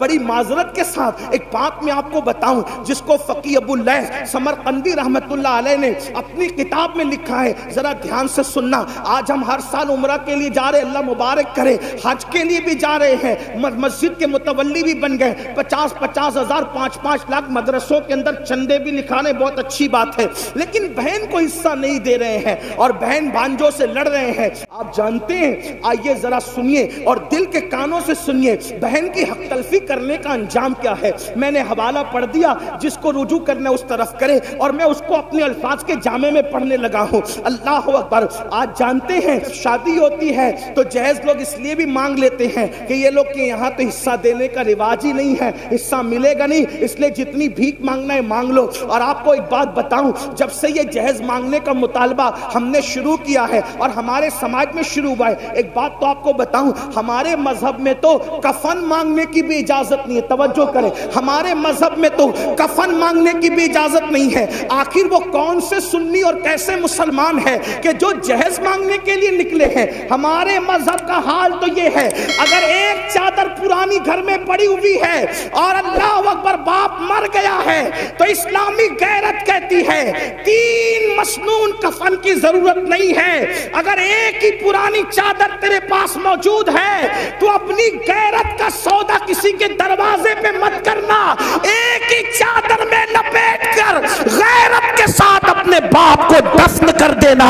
بڑی معذرت کے ساتھ ایک بات میں آپ کو بتاؤں جس کو فقی ابو اللیث سمرقندی رحمت اللہ علیہ نے اپنی کتاب میں لکھا ہے، ذرا دھیان سے سننا۔ آج ہم ہر سال عمرہ کے لیے جا رہے، اللہ مبارک کرے، حج کے لیے بھی جا رہے ہیں، مسجد کے متولی بھی بن گئے، 50-50 ہزار 5-5 لاکھ مدرسوں کے اندر چندے بھی لکھانے، بہت اچھی بات ہے، لیکن بہن کو حصہ نہیں دے رہے ہیں اور بہن بھانجوں سے لڑ رہے ہیں۔ آپ جانتے ہیں، آئیے ذرا سنیے اور دل کے کانوں سے سنیے، بہن کی حق تلفی کرنے کا انجام کیا ہے۔ میں نے حوالہ پڑھ دیا، جس کو رجوع کرنا اس طرف کرے، اور میں اس کو اپنے الفاظ کے جامع میں پڑھنے لگا ہوں۔ اللہ اکبر۔ آج جانتے ہیں شادی ہوتی ہے تو جہیز لوگ اس لیے بھی مانگ لیتے ہیں کہ یہ لوگ کے یہاں تو حصہ دینے کا رواج ہی نہیں ہے، حصہ ملے گا نہیں، اس لیے جتنی بھیک مانگنا ہے مانگ لو۔ اور آپ کو ایک بات بتاؤں، جب سے یہ جہیز مانگنے کا مطالبہ ہم نے شروع کیا ہے اور ہمارے سماج میں شروع ہوا ہے، ایک بات تو آپ کو بتاؤں، ہمارے مذہب میں تو کفن مانگنے کی بھی اجازت نہیں ہے۔ توجہ کریں، ہمارے مذہب میں تو کفن مانگنے کی بھی اجازت نہیں ہے۔ آخر وہ کون سے سنی اور کیسے مسلمان ہے کہ جو جہیز مانگنے کے لیے نکلے ہیں؟ ہمارے مذہب کا حال تو یہ ہے، اگر ایک چادر پرانی گھر میں پڑی ہوئی ہے اور اللہ اکبر باپ مر گیا ہے تو اسلامی غیرت کہتی ہے 3 مسنون کفن کی ضرورت نہیں ہے۔ اگر ایک ہی پرانی چادر تیرے پاس موجود ہے تو اپنی غیرت کا سودا کسی کے دروازے پہ مت کرنا، ایک ہی چادر میں لپیٹ کر غیرت کے ساتھ اپنے باپ کو دفن کر دینا۔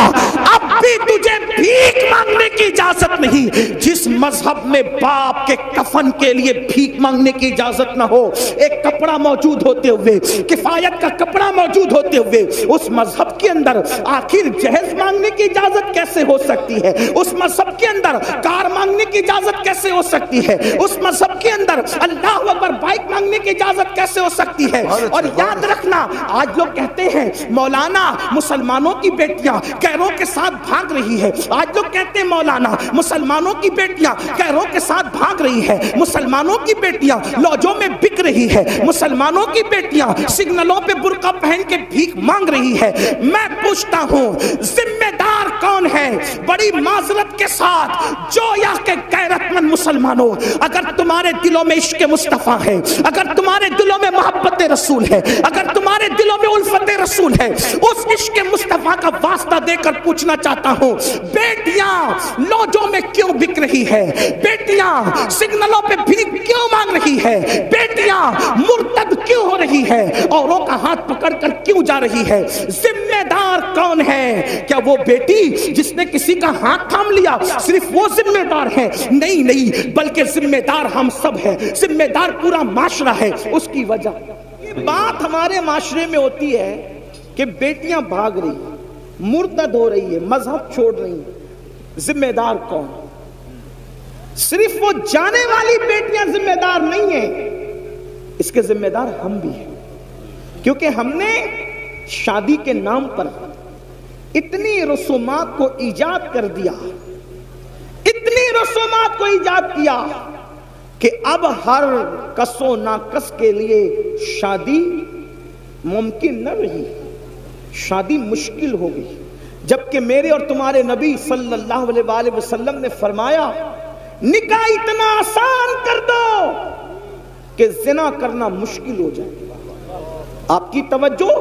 اب بھی تجھے بھیک مانگنے کی اجازت نہیں۔ جس مذہب میں باپ کے کفن کے لیے بھیک مانگنے کی اجازت نہ ہو، ایک کپڑا موجود ہوتے ہوئے، کفایت کا کپڑا موجود ہوتے ہوئے، اس مذہب کے اندر آخر جہیز مانگنے کی اجازت کیسے ہو سکتی ہے؟ اس مذہب کے اندر کار مانگنے کی اجازت کیسے ہو سکتی ہے؟ اس مذہب کے اندر اللہ اکبر بائک مانگنے کی اجازت کیسے ہو سکتی ہے؟ اور یاد رکھنا، آج لوگ کہتے ہیں مولانا مسلمانوں کی بیٹیاں غیروں کے ساتھ بھاگ رہی ہے۔ آج لوگ کہتے ہیں مولانا مسلمانوں کی بیٹیاں غیروں کے ساتھ بھاگ رہی ہے، مسلمانوں کی بیٹیاں لوجوں میں بک رہی ہے، مسلمانوں کی بیٹیاں سگنلوں پہ برقع پہن کے بھیک مانگ رہی ہے۔ میں پوچھتا ہوں ذمہ دار کون ہے؟ بڑی معذرت کے ساتھ جو یا کہ غیرت مند مسلمانوں، اگر تمہارے دلوں میں عشق مصطفیٰ ہے، اگر تمہارے دلوں میں محبت رسول ہے، اگر تمہارے دلوں میں الفت رسول ہے، اس عشق مصطفیٰ کا واسطہ دے کر پوچھنا چاہتا ہوں، بیٹیاں لوجوں میں کیوں بک رہی ہے؟ بیٹیاں سگنلوں پہ بھیک کیوں مانگ رہی ہے؟ بیٹیاں مرتد کیوں ہو رہی ہے؟ اوروں کا ہاتھ پکڑ کر کیوں جا رہی ہے؟ ذمہ دار کون ہے؟ کیا وہ بیٹی جس نے کسی کا ہاتھ تھام لیا صرف وہ ذمہ دار ہے؟ نہیں نہیں، بلکہ ذمہ دار ہم سب ہیں، ذمہ دار پورا معاشرہ ہے۔ اس کی وجہ یہ بات ہمارے معاشرے میں ہوتی ہے کہ بیٹیاں بھاگ رہی ہیں، مرتد ہو رہی ہے، مذہب چھوڑ رہی ہیں، ذمہ دار کون؟ صرف وہ جانے والی بیٹیاں ذمہ دار نہیں ہیں، اس کے ذمہ دار ہم بھی ہیں، کیونکہ ہم نے شادی کے نام پر اتنی رسومات کو ایجاد کر دیا، اتنی رسومات کو ایجاد کیا کہ اب ہر کس و ناکس کے لیے شادی ممکن نہ رہی، شادی مشکل ہو گئی۔ جبکہ میرے اور تمہارے نبی صلی اللہ علیہ وآلہ وسلم نے فرمایا نکاح اتنا آسان کر دو کہ زنا کرنا مشکل ہو جائے۔ آپ کی توجہ،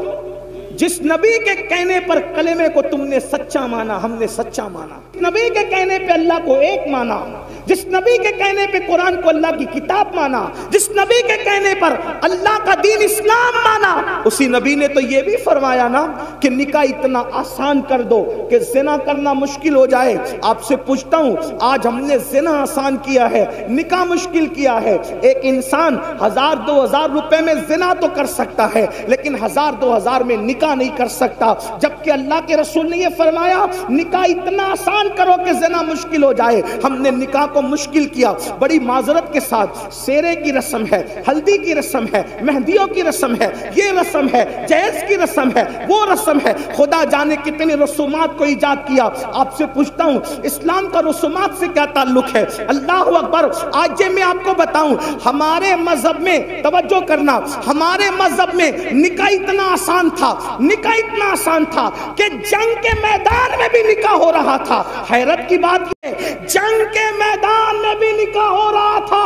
جس نبی کے کہنے پر کلمے کو تم نے سچا مانا، ہم نے سچا مانا، نبی کے کہنے پہ اللہ کو ایک مانا، جس نبی کے کہنے پہ قرآن کو اللہ کی کتاب مانا، جس نبی کے کہنے پر اللہ کا دین اسلام مانا، اسی نبی نے تو یہ بھی فرمایا نا کہ نکاح اتنا آسان کر دو کہ زنا کرنا مشکل ہو جائے۔ آپ سے پوچھتا ہوں، آج ہم نے زنا آسان کیا ہے، نکاح مشکل کیا ہے۔ ایک انسان 1000-2000 روپے میں زنا تو کر سکتا ہے، لیکن 1000-2000 میں نکاح نہیں کر سکتا، جبکہ اللہ کے رسول نے یہ فرمایا نکاح اتنا آسان کرو کہ زنا مشکل ہو جائے۔ ہم نے نکاح کو مشکل کیا۔ بڑی معذرت کے ساتھ سیرے کی رسم ہے، ہلدی کی رسم ہے، مہندیوں کی رسم ہے، یہ رسم ہے، جہیز کی رسم ہے، وہ رسم ہے، خدا جانے کتنے رسومات کو ایجاد کیا۔ آپ سے پوچھتا ہوں اسلام کا رسومات سے کیا تعلق ہے؟ اللہ اکبر۔ آج میں آپ کو بتاؤں ہمارے مذہب میں، توجہ کرنا، ہمارے مذہب میں نکاح اتنا آسان تھا، نکاح اتنا آسان تھا کہ جنگ کے میدان میں بھی نکاح ہو رہا تھا۔ حیرت کی بات یہ، جنگ کے میدان میں میں بھی نکاح ہو رہا تھا.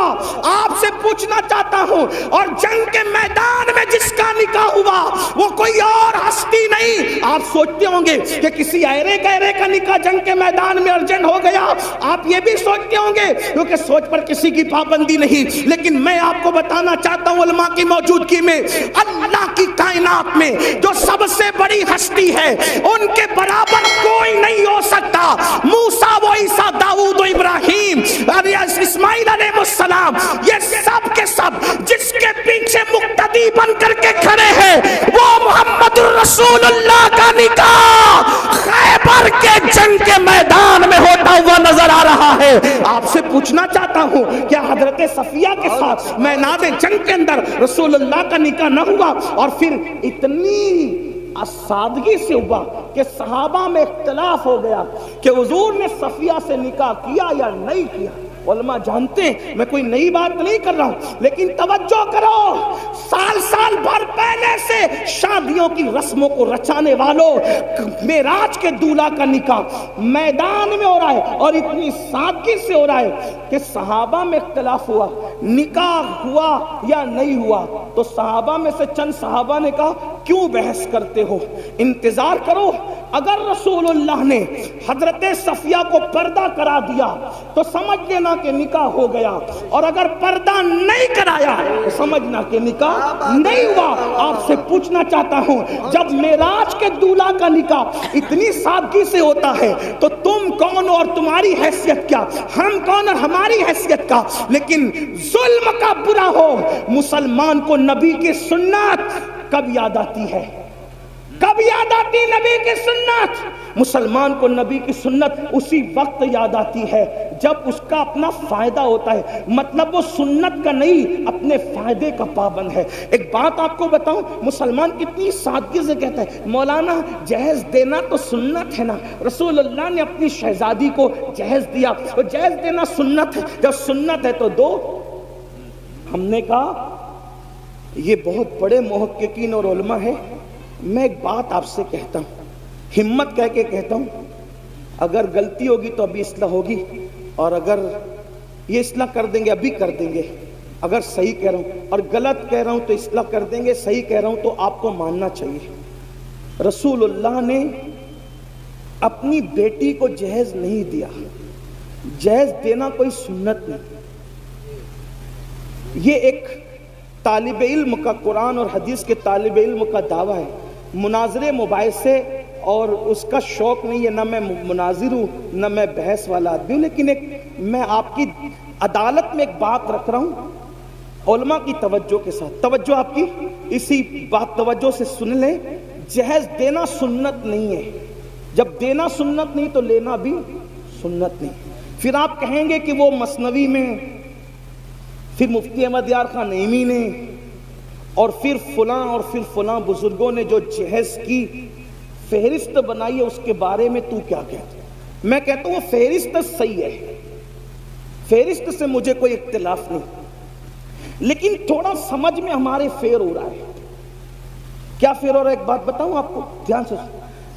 آپ سے پوچھنا چاہتا ہوں, اور جنگ کے میدان میں جس کا نکاح ہوا وہ کوئی اور ہستی نہیں. آپ سوچتے ہوں گے کہ کسی ایرے گہرے کا نکاح جنگ کے میدان میں ارجنٹ ہو گیا. آپ یہ بھی سوچتے ہوں گے, کیونکہ سوچ پر کسی کی پابندی نہیں. لیکن میں آپ کو بتانا چاہتا ہوں علماء کی موجودگی میں, اللہ کی کائنات میں جو سب سے بڑی ہستی ہے ان کے برابر کوئی نہیں ہو سکتا. موسیٰ و عیسیٰ, داؤد و ابراہیم, اسماعیل علیہ السلام, یہ سب کے سب جس کے پیچھے مقتدی بن کر کے کھڑے ہیں وہ محمد الرسول اللہ کا نکاح خیبر کے جنگ کے میدان میں ہوتا ہوا نظر آ رہا ہے. آپ سے پوچھنا چاہتا ہوں, کیا حضرت صفیہ کے ساتھ میدان جنگ کے اندر رسول اللہ کا نکاح نہ ہوا؟ اور پھر اتنی سادگی سے ہوا کہ صحابہ میں اختلاف ہو گیا کہ حضور نے صفیہ سے نکاح کیا یا نہیں کیا. علماء جانتے ہیں, میں کوئی نئی بات نہیں کر رہا ہوں, لیکن توجہ کرو, سال بھر پہلے سے شادیوں کی رسموں کو رچانے والوں, معراج کے دولہا کا نکاح میدان میں ہو رہا ہے اور اتنی سادگی سے ہو رہا ہے کہ صحابہ میں اختلاف ہوا نکاح ہوا یا نہیں ہوا. تو صحابہ میں سے چند صحابہ نے کہا کیوں بحث کرتے ہو, انتظار کرو. اگر رسول اللہ نے حضرت صفیہ کو پردہ کرا دیا تو سمجھ لینا کہ نکاح ہو گیا, اور اگر پردہ نہیں کرایا تو سمجھنا کہ نکاح نہیں ہوا. آپ سے پوچھنا چاہتا ہوں, جب معراج کے دولہا کا نکاح اتنی سادگی سے ہوتا ہے تو تم کون اور تمہاری حیثیت کیا, ہم کون اور ہماری حیثیت کا. لیکن ظلم کا برا ہو, مسلمان کو نبی کی سنت کب یاد آتی ہے؟ کب یاد آتی نبی کی سنت؟ مسلمان کو نبی کی سنت اسی وقت یاد آتی ہے جب اس کا اپنا فائدہ ہوتا ہے. مطلب وہ سنت کا نہیں, اپنے فائدے کا پابند ہے. ایک بات آپ کو بتاؤں, مسلمان کتنی سادگی سے کہتا ہے مولانا جہیز دینا تو سنت ہے نا, رسول اللہ نے اپنی شہزادی کو جہیز دیا, تو جہیز دینا سنت ہے, جب سنت ہے تو دو. ہم نے کہا یہ بہت بڑے محققین اور علماء ہیں, میں ایک بات آپ سے کہتا ہوں, ہمت کہہ کے کہتا ہوں, اگر غلطی ہوگی تو ابھی اصلاح ہوگی, اور اگر یہ اصلاح کر دیں گے ابھی کر دیں گے. اگر صحیح کہہ رہا ہوں اور غلط کہہ رہا ہوں تو اصلاح کر دیں گے, صحیح کہہ رہا ہوں تو آپ کو ماننا چاہیے. رسول اللہ نے اپنی بیٹی کو جہیز نہیں دیا. جہیز دینا کوئی سنت نہیں. یہ ایک طالب علم کا, قرآن اور حدیث کے طالب علم کا دعویٰ ہے. مناظرے مباحثے اور اس کا شوق نہیں ہے, نہ میں مناظر ہوں نہ میں بحث والا آدمی ہوں, لیکن میں آپ کی عدالت میں ایک بات رکھ رہا ہوں علماء کی توجہ کے ساتھ. توجہ آپ کی اسی بات توجہ سے سن لیں, جہیز دینا سنت نہیں ہے. جب دینا سنت نہیں تو لینا بھی سنت نہیں. پھر آپ کہیں گے کہ وہ مثنوی میں, پھر مفتی احمد یار خان نعیمی نے, اور پھر فلاں اور پھر فلاں بزرگوں نے جو جہیز کی فہرست بنائی ہے اس کے بارے میں تو کیا کہتا ہے؟ میں کہتا ہوں وہ فہرست صحیح ہے, فہرست سے مجھے کوئی اختلاف نہیں, لیکن تھوڑا سمجھ میں ہمارے فیر ہو رہا ہے. کیا فیر ہو رہا ہے؟ ایک بات بتاؤں آپ کو دھیان سے,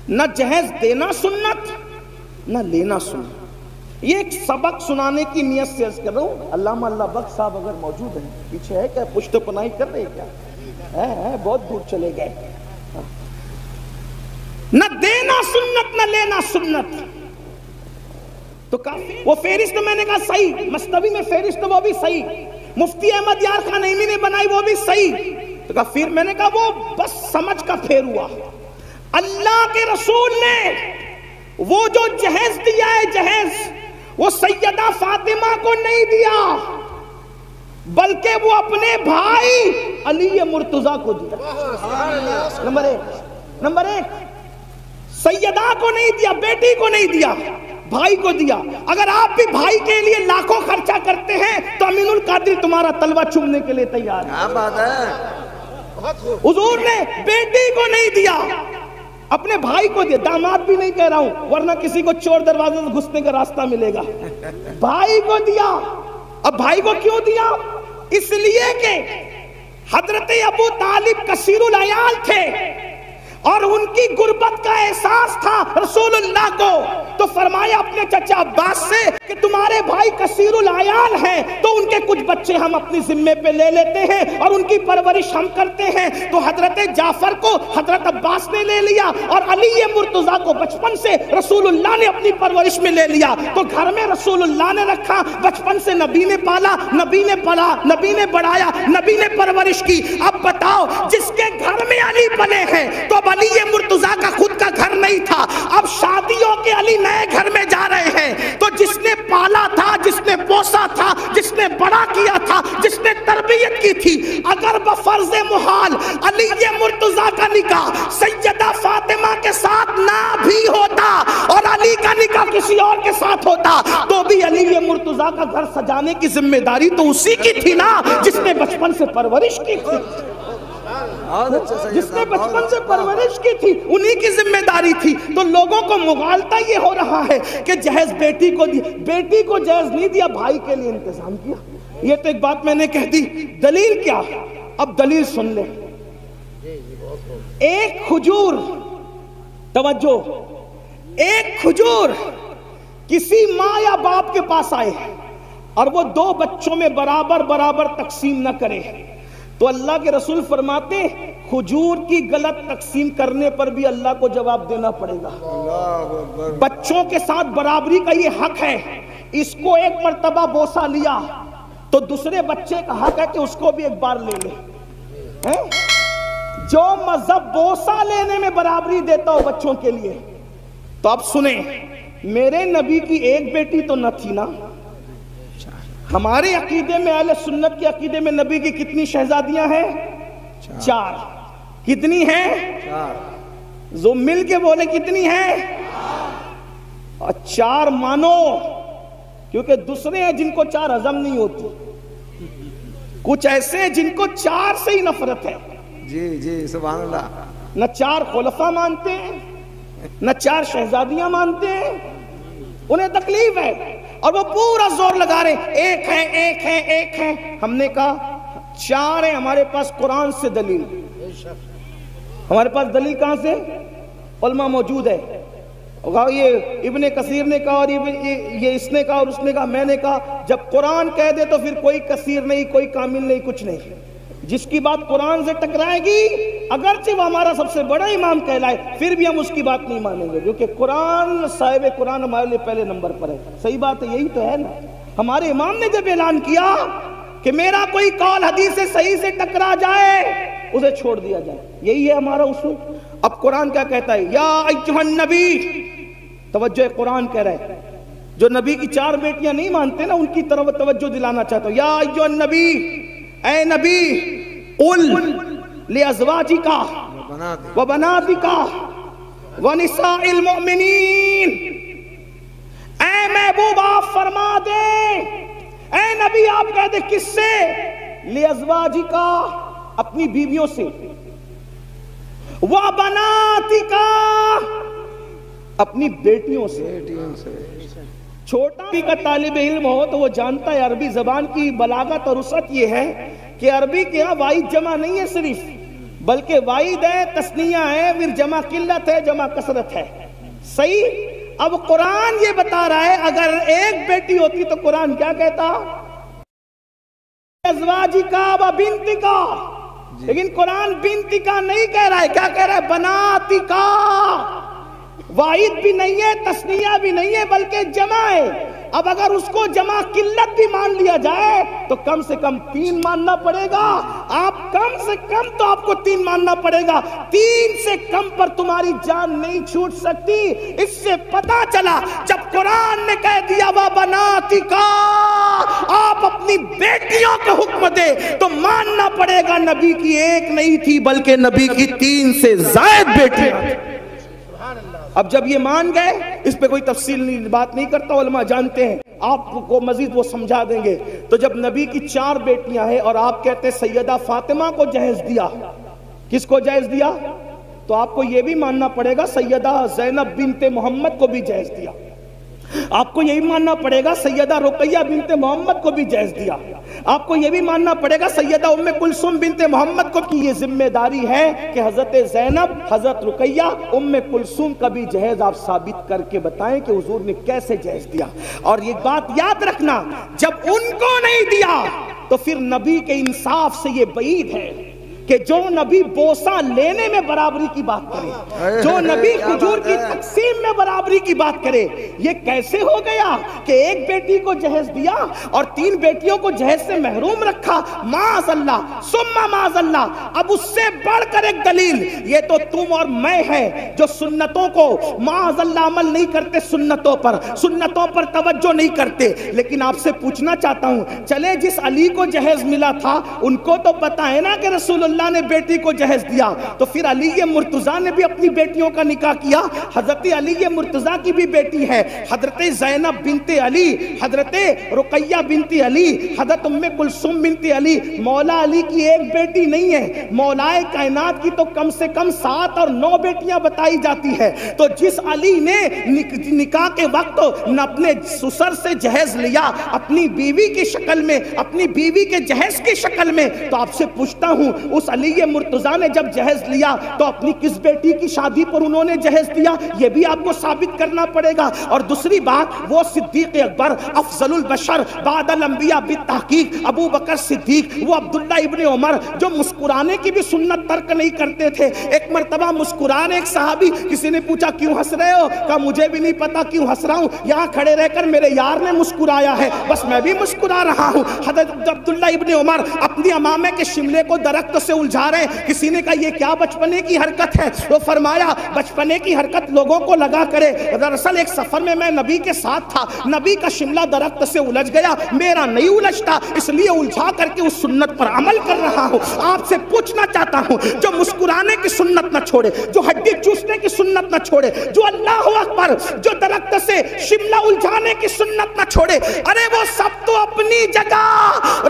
نہ جہیز دینا سنت نہ لینا سنت. یہ ایک سبق سنانے کی نیت سے عرض کر رہا ہوں. علامہ اللہ بخش صاحب اگر موجود ہیں, پیچھے ہے کیا, پشت پناہی کر رہے کیا؟ ہے بہت دور چلے گئے. نہ دینا سنت نہ لینا سنت, تو کافی. وہ فہرست میں نے کہا صحیح, مثنوی میں فہرست وہ بھی صحیح, مفتی احمد یار خان نعیمی نے بنائی وہ بھی صحیح. تو کہا پھر میں نے کہا وہ بس سمجھ کا پھیر ہوا. اللہ کے رسول نے وہ جو جہیز دیا ہے, جہیز وہ سیدہ فاطمہ کو نہیں دیا, بلکہ وہ اپنے بھائی علی مرتضیٰ کو دیا. نمبر ایک سیدہ کو نہیں دیا, بیٹی کو نہیں دیا, بھائی کو دیا. اگر آپ بھی بھائی کے لیے لاکھوں خرچہ کرتے ہیں تو امین القادری تمہارا تلوہ چومنے کے لیے تیار ہے. کیا بات ہے. حضور نے بیٹی کو نہیں دیا, اپنے بھائی کو دیا. داماد بھی نہیں کہہ رہا ہوں ورنہ کسی کو چور دروازے سے گھسنے کا راستہ ملے گا. بھائی کو دیا. اب بھائی کو کیوں دیا؟ اس لیے کہ حضرت ابو طالب کثیر العیال تھے اور ان کی غربت کا احساس تھا رسول اللہ کو، تو فرمایا اپنے چچا عباس سے کہ تمہارے بھائی کثیر العیال ہیں تو ان کے کچھ بچے ہم اپنی ذمے پہ لے لیتے ہیں اور ان کی پرورش ہم کرتے ہیں۔ تو حضرت جعفر کو حضرت عباس نے لے لیا اور علی مرتضیٰ کو بچپن سے رسول اللہ نے اپنی پرورش میں لے لیا۔ تو گھر میں رسول اللہ نے رکھا، بچپن سے نبی نے پالا، نبی نے پلا، نبی نے بڑھایا، نبی نے پرورش کی۔ اب بتاؤ جس کے گھر میں علی پلے ہیں، تو اب علی مرتضیٰ کا خود کا گھر نہیں تھا، اب شادیوں کے علی نئے گھر میں جا رہے ہیں، تو جس نے پالا تھا، جس نے پوسا تھا، جس نے بڑا کیا تھا، جس نے تربیت کی تھی، اگر بفرض محال علی مرتضیٰ کا نکاح سیدہ فاطمہ کے ساتھ نہ بھی ہوتا اور علی کا نکاح کسی اور کے ساتھ ہوتا، تو بھی علی مرتضیٰ کا گھر سجانے کی ذمہ داری تو اسی کی تھی نا جس نے بچپن سے پرورش کی تھی، جس نے بچپن سے پرورش کی تھی، انہی کی ذمہ داری تھی۔ تو لوگوں کو مغالطہ یہ ہو رہا ہے کہ جہیز بیٹی کو دی، بیٹی کو جہیز نہیں دیا، بھائی کے لیے انتظام کیا۔ یہ تو ایک بات میں نے کہہ دی، دلیل کیا؟ اب دلیل سن لیں۔ ایک کھجور، توجہ، ایک کھجور کسی ماں یا باپ کے پاس آئے اور وہ دو بچوں میں برابر برابر تقسیم نہ کرے، تو اللہ کے رسول فرماتے ہیں کھجور کی غلط تقسیم کرنے پر بھی اللہ کو جواب دینا پڑے گا۔ بچوں کے ساتھ برابری کا یہ حق ہے، اس کو ایک مرتبہ بوسہ لیا تو دوسرے بچے کا حق ہے کہ اس کو بھی ایک بار لے لے۔ جو مذہب بوسہ لینے میں برابری دیتا ہو بچوں کے لیے، تو اب سنیں، میرے نبی کی ایک بیٹی تو نہ تھی نا، ہمارے عقیدے میں، اہل سنت کے عقیدے میں نبی کی کتنی شہزادیاں ہیں؟ 4۔ کتنی ہیں؟ 4۔ جو مل کے بولے کتنی ہیں؟ اور 4 مانو، کیونکہ دوسرے ہیں جن کو 4 ہضم نہیں ہوتی، کچھ ایسے ہیں جن کو 4 سے ہی نفرت ہے۔ جی جی سبحان اللہ۔ نہ 4 خلفاء مانتے ہیں، نہ 4 شہزادیاں مانتے ہیں، انہیں تکلیف ہے اور وہ پورا زور لگا رہے ہیں ایک ہے، ایک ہے، ایک ہے۔ ہم نے کہا 4 ہیں، ہمارے پاس قرآن سے دلیل، ہمارے پاس دلیل کہاں سے؟ علماء موجود ہے۔ یہ ابن کثیر نے کہا اور یہ اس نے کہا اور اس نے کہا، میں نے کہا جب قرآن کہہ دے تو پھر کوئی کثیر نہیں، کوئی کامل نہیں، کچھ نہیں۔ جس کی بات قرآن سے ٹکرائے گی، اگرچہ وہ ہمارا سب سے بڑا امام کہلائے، پھر بھی ہم اس کی بات نہیں مانیں گے، کیونکہ قرآن، صاحب قرآن ہمارے لیے پہلے نمبر پر ہے۔ صحیح بات ہے، یہی تو ہے نا۔ ہمارے امام نے جب اعلان کیا کہ میرا کوئی قول حدیث صحیح سے ٹکرا جائے اسے چھوڑ دیا جائے، یہی ہے ہمارا اصول۔ اب قرآن کیا کہتا ہے؟ یا ایھا النبی، توجہ، قرآن کہہ رہا ہے، جو نبی کی 4 بیٹیاں نہیں مانتے نا، ان کی طرف توجہ دلانا چاہتا ہوں۔ یا ایھا النبی، اے نبی، قل لازواجک وبناتک ونساء المؤمنین، اے محبوب آپ فرما دے، اے نبی آپ کہہ دے، کس سے؟ لازواجک، اپنی بیویوں سے، وبناتک، اپنی بیٹیوں سے۔ چھوٹا کا طالب علم ہو تو وہ جانتا ہے عربی زبان کی بلاغت اور وسعت یہ ہے کہ عربی کے ہاں واحد جمع نہیں ہے صرف، بلکہ واحد ہے، تثنیہ ہے، پھر جمع قلت ہے، جمع کثرت ہے۔ صحیح؟ اب قرآن یہ بتا رہا ہے اگر ایک بیٹی ہوتی تو قرآن کیا کہتا؟ ازواجکا و بنتکا، لیکن قرآن بنتکا نہیں کہہ رہا ہے، کیا کہہ رہا ہے؟ بناتکا۔ واحد بھی نہیں ہے، تثنیہ بھی نہیں ہے، بلکہ جمع ہے۔ اب اگر اس کو جمع قلت بھی مان لیا جائے تو کم سے کم 3 ماننا پڑے گا۔ آپ کم سے کم تو آپ کو 3 ماننا پڑے گا، 3 سے کم پر تمہاری جان نہیں چھوٹ سکتی۔ اس سے پتا چلا جب قرآن نے کہہ دیا وَبَنَاتِكَ، آپ اپنی بیٹیوں کو حکم دے تو ماننا پڑے گا نبی کی ایک نہیں تھی بلکہ نبی کی 3 سے زائد بیٹیاں۔ اب جب یہ مان گئے، اس پہ کوئی تفصیل بات نہیں کرتا، علماء جانتے ہیں، آپ کو مزید وہ سمجھا دیں گے۔ تو جب نبی کی 4 بیٹیاں ہیں اور آپ کہتے ہیں سیدہ فاطمہ کو جہیز دیا، کس کو جہیز دیا؟ تو آپ کو یہ بھی ماننا پڑے گا سیدہ زینب بنت محمد کو بھی جہیز دیا، آپ کو یہی ماننا پڑے گا سیدہ رقیہ بنت محمد کو بھی جہیز دیا، آپ کو یہ بھی ماننا پڑے گا سیدہ ام کلثوم بنت محمد کو کہ یہ ذمہ داری ہے کہ حضرت زینب، حضرت رقیہ، ام کلثوم کا بھی جہیز آپ ثابت کر کے بتائیں کہ حضور نے کیسے جہیز دیا۔ اور یہ بات یاد رکھنا، جب ان کو نہیں دیا تو پھر نبی کے انصاف سے یہ بعید ہے کہ جو نبی بوسہ لینے میں برابری کی بات کرے، جو نبی کھجور کی تقسیم میں برابری کی بات کرے، یہ کیسے ہو گیا کہ ایک بیٹی کو جہیز دیا اور 3 بیٹیوں کو جہیز سے محروم رکھا؟ معاذ اللہ ثم معاذ اللہ۔ اب اس سے بڑھ کر ایک دلیل، یہ تو تم اور میں ہے جو سنتوں کو معاذ اللہ عمل نہیں کرتے، سنتوں پر توجہ نہیں کرتے۔ لیکن آپ سے پوچھنا چاہتا ہوں، چلے جس علی کو جہیز ملا تھا ان کو تو پتا ہے نا کہ رسول اللہ نے بیٹی کو جہیز دیا، تو پھر علی مرتضیٰ نے بھی اپنی بیٹیوں کا نکاح کیا۔ حضرت علی مرتضیٰ کی بھی بیٹی ہے، حضرت زینب بنت علی، حضرت رقیہ بنت علی، حضرت ام کلثوم بنت علی۔ مولا علی کی ایک بیٹی نہیں ہے، مولا کائنات کی تو کم سے کم 7 اور 9 بیٹیاں بتائی جاتی ہے۔ تو جس علی نے نکاح کے وقت اپنے سسر سے جہیز لیا اپنی بیوی کی شکل میں، اپنی بیوی کے جہیز کی شکل میں، تو آپ سے پوچھتا ہوں اس علی مرتضیٰ نے جب جہیز لیا تو اپنی کس بیٹی کی شادی پر انہوں نے جہیز دیا؟ یہ بھی آپ کو ثابت کرنا پڑے گا۔ اور دوسری بات، وہ صدیق اکبر افضل البشر بعد الانبیاء بالتحقیق ابو بکر صدیق، وہ عبداللہ ابن عمر جو مسکرانے کی بھی سنت ترک نہیں کرتے تھے۔ ایک مرتبہ مسکرانے ایک صحابی، کسی نے پوچھا کیوں ہنس رہے ہو؟ کہا مجھے بھی نہیں پتا کیوں ہنس رہا ہوں، یہاں کھڑے رہ کر میرے یار نے مسکرایا ہے، بس میں بھی مسکرا رہا ہوں۔ حضرت عبداللہ ابن عمر اپنی امامے کے شملے کو درخت سے الجھا رہے ہیں۔ کسی نے کہا یہ کیا بچپنے کی حرکت ہے؟ وہ فرمایا بچپنے کی حرکت لوگوں کو لگا کرے، دراصل ایک سفر میں میں نبی کے ساتھ تھا، نبی کا شملہ درخت سے الجھ گیا، میرا نہیں الجھتا، اس لیے الجھا کر کے اس سنت پر عمل کر رہا ہوں۔ آپ سے پوچھنا چاہتا ہوں، جو مسکرانے کی سنت نہ چھوڑے، جو ہڈی چوسنے کی سنت نہ چھوڑے، جو اللہ اکبر، جو درخت سے شملہ الجھانے کی سنت نہ چھوڑے، ارے وہ سب تو اپنی جگہ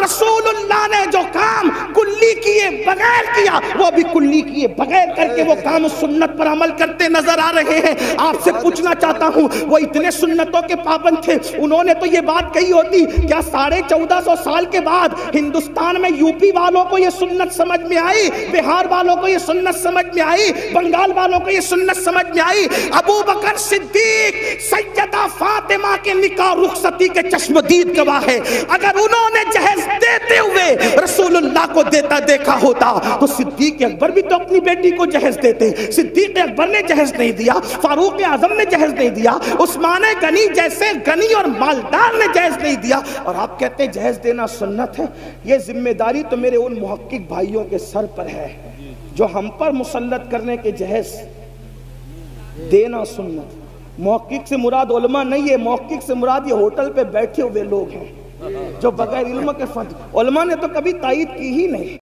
رسول اللہ نے جو کام کلی کیے بغیر کیا، وہ بھی کلی کیے بغیر کر کے وہ کام سنت پر عمل کرتے نظر آ رہے ہیں۔ آپ سے پوچھنا چاہتا ہوں، وہ اتنے سنتوں کے پابند تھے، انہوں نے تو یہ بات کہی ہوتی، کیا 1450 سال کے بعد ہندوستان میں یو پی والوں کو یہ سنت سمجھ میں آئی، بہار والوں کو یہ سنت سمجھ میں آئی، بنگال والوں کو یہ سنت سمجھ میں آئی؟ ابو بکر صدیق سیدہ فاطمہ کے نکاح رخصتی کے چشمدید گواہ ہے۔ اگر انہوں نے جہیز دیتے ہوئے رسول اللہ کو دیتا دیکھا ہوتا تو صدیق اکبر بھی تو اپنی بیٹی کو جہیز دیتے۔ صدیق اکبر نے جہیز نہیں دیا، فاروق اعظم نے جہیز نہیں دیا، عثمان غنی جیسے غنی اور مالدار نے جہیز نہیں دیا، اور آپ کہتے ہیں جہیز دینا سنت ہے۔ یہ ذمہ داری تو میرے ان محقق بھائیوں کے سر پر ہے جو ہم پر مسلط کرنے کے جہیز دینا سنت۔ محقق سے مراد علماء نہیں ہے، محقق سے مراد یہ ہوٹل پہ بیٹھے ہوئے لوگ ہیں جو بغیر علم کے علماء نے تو کبھی تائید کی ہی نہیں۔